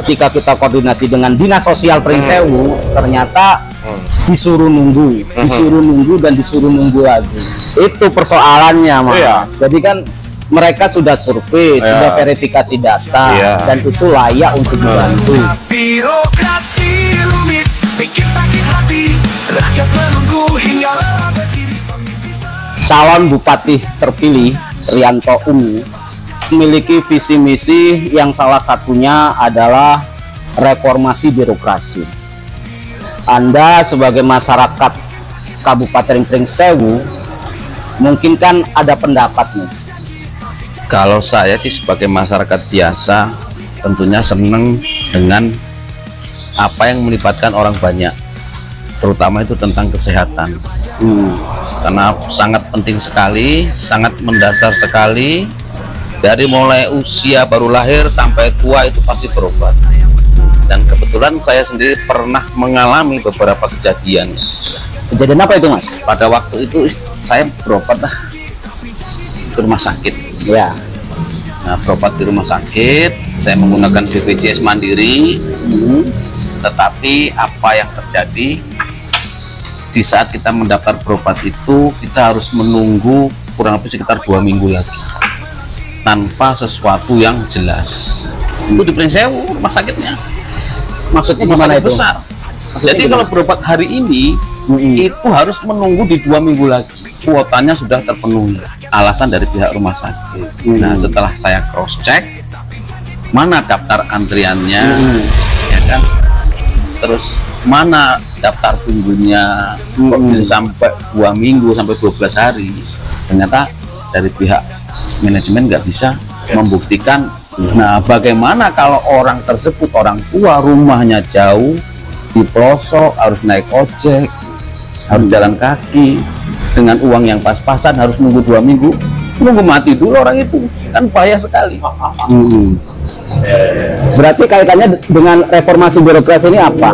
Ketika kita koordinasi dengan Dinas Sosial Pringsewu, ternyata disuruh nunggu dan disuruh nunggu lagi. Itu persoalannya, Mas. Jadi kan mereka sudah survei, sudah verifikasi data, dan itu layak untuk dibantu. Birokrasi rumit, bikin sakit hati, rakyat menunggu hingga Calon Bupati terpilih Rianto Ungu memiliki visi misi yang salah satunya adalah reformasi birokrasi. Anda sebagai masyarakat Kabupaten Pringsewu mungkin kan ada pendapat nih. Kalau saya sih sebagai masyarakat biasa tentunya senang dengan apa yang melibatkan orang banyak, terutama itu tentang kesehatan. Karena sangat penting sekali, sangat mendasar sekali. Dari mulai usia baru lahir sampai tua itu pasti berobat. Dan kebetulan saya sendiri pernah mengalami beberapa kejadian. Kejadian apa itu, Mas? Pada waktu itu saya berobat ke rumah sakit. Ya. Nah, berobat di rumah sakit, saya menggunakan BPJS Mandiri. Tetapi apa yang terjadi di saat kita mendaftar berobat itu, kita harus menunggu kurang lebih sekitar 2 minggu lagi tanpa sesuatu yang jelas. Itu di Pringsewu rumah sakitnya. Maksudnya gimana itu? Besar. Jadi kalau berobat hari ini itu harus menunggu di 2 minggu lagi. Kuotanya sudah terpenuhi. Alasan dari pihak rumah sakit. Nah, setelah saya cross check, mana daftar antriannya, ya kan? Terus mana daftar tunggunya, kok bisa sampai 2 minggu sampai 12 hari. Ternyata dari pihak manajemen nggak bisa membuktikan. Nah, bagaimana kalau orang tersebut orang tua, rumahnya jauh di pelosok, harus naik ojek, harus jalan kaki dengan uang yang pas-pasan, harus nunggu 2 minggu, nunggu mati dulu orang itu, kan bahaya sekali. Berarti kaitannya dengan reformasi birokrasi ini apa?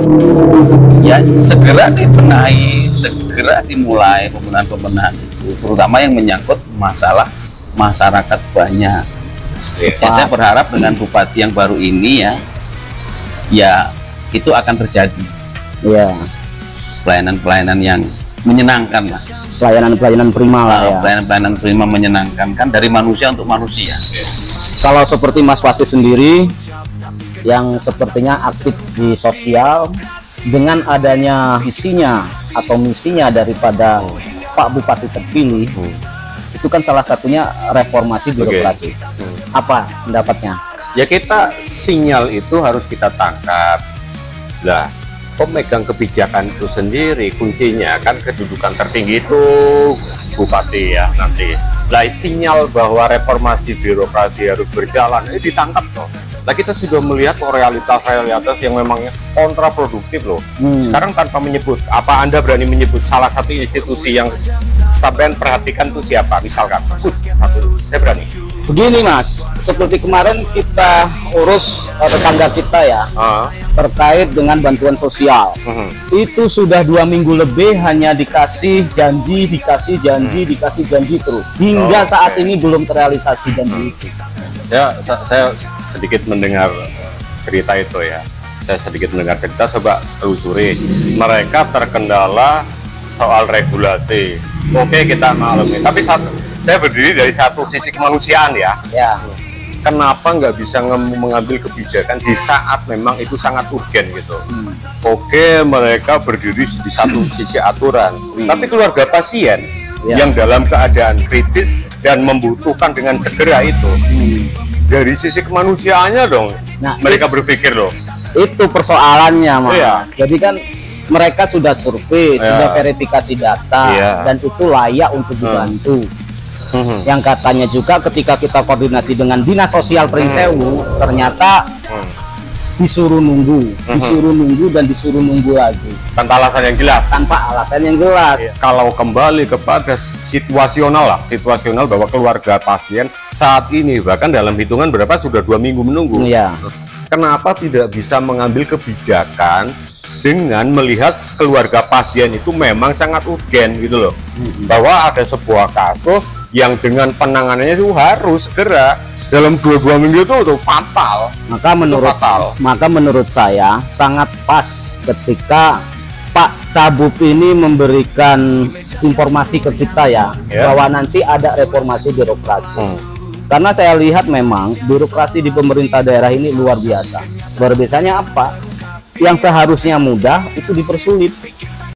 Ya, segera dibenahi, segera dimulai pembenahan itu, terutama yang menyangkut masalah masyarakat banyak. Ya, saya berharap dengan bupati yang baru ini ya itu akan terjadi. Ya. Pelayanan-pelayanan yang menyenangkan lah. Pelayanan prima lah ya. Pelayanan prima menyenangkan, kan dari manusia untuk manusia. Kalau seperti Mas Wasi sendiri yang sepertinya aktif di sosial, dengan adanya visinya atau misinya daripada Pak Bupati terpilih, itu kan salah satunya reformasi birokrasi. Apa pendapatnya? Ya, kita sinyal itu harus kita tangkap. Lah, pemegang kebijakan itu sendiri kuncinya kan kedudukan tertinggi itu bupati ya nanti. Lah, sinyal bahwa reformasi birokrasi harus berjalan ini ditangkap loh. Nah, kita sudah melihat realitas yang memang kontraproduktif loh. Sekarang tanpa menyebut, apa Anda berani menyebut salah satu institusi yang sampean perhatikan itu siapa? Misalkan sebut satu, saya berani. Begini Mas, seperti kemarin kita urus tetangga kita ya, terkait dengan bantuan sosial. Itu sudah 2 minggu lebih hanya dikasih janji terus. Hingga saat ini belum terrealisasi janji itu. Saya sedikit mendengar cerita itu ya. Saya sedikit mendengar cerita, coba telusuri. Mereka terkendala soal regulasi. Oke, kita maklumi. Tapi saya berdiri dari satu sisi kemanusiaan ya. Kenapa nggak bisa mengambil kebijakan di saat memang itu sangat urgen gitu. Oke, mereka berdiri di satu sisi aturan. Tapi keluarga pasien yang dalam keadaan kritis dan membutuhkan dengan segera itu, dari sisi kemanusiaannya dong, mereka berpikir loh. Itu persoalannya, Mas. Jadi kan mereka sudah survei, sudah verifikasi data, dan itu layak untuk dibantu. Yang katanya juga ketika kita koordinasi dengan Dinas Sosial Pringsewu, ternyata disuruh nunggu dan disuruh nunggu lagi tanpa alasan yang jelas. Kalau kembali kepada situasional bahwa keluarga pasien saat ini bahkan dalam hitungan berapa sudah 2 minggu menunggu. Kenapa tidak bisa mengambil kebijakan dengan melihat keluarga pasien itu memang sangat urgen gitu loh, bahwa ada sebuah kasus yang dengan penanganannya itu harus segera. dalam 2 minggu itu tuh fatal. Maka menurut saya sangat pas ketika Pak Cabup ini memberikan informasi ke kita ya, bahwa nanti ada reformasi birokrasi. Karena saya lihat memang birokrasi di pemerintah daerah ini luar biasa. Luar biasanya apa? Yang seharusnya mudah itu dipersulit.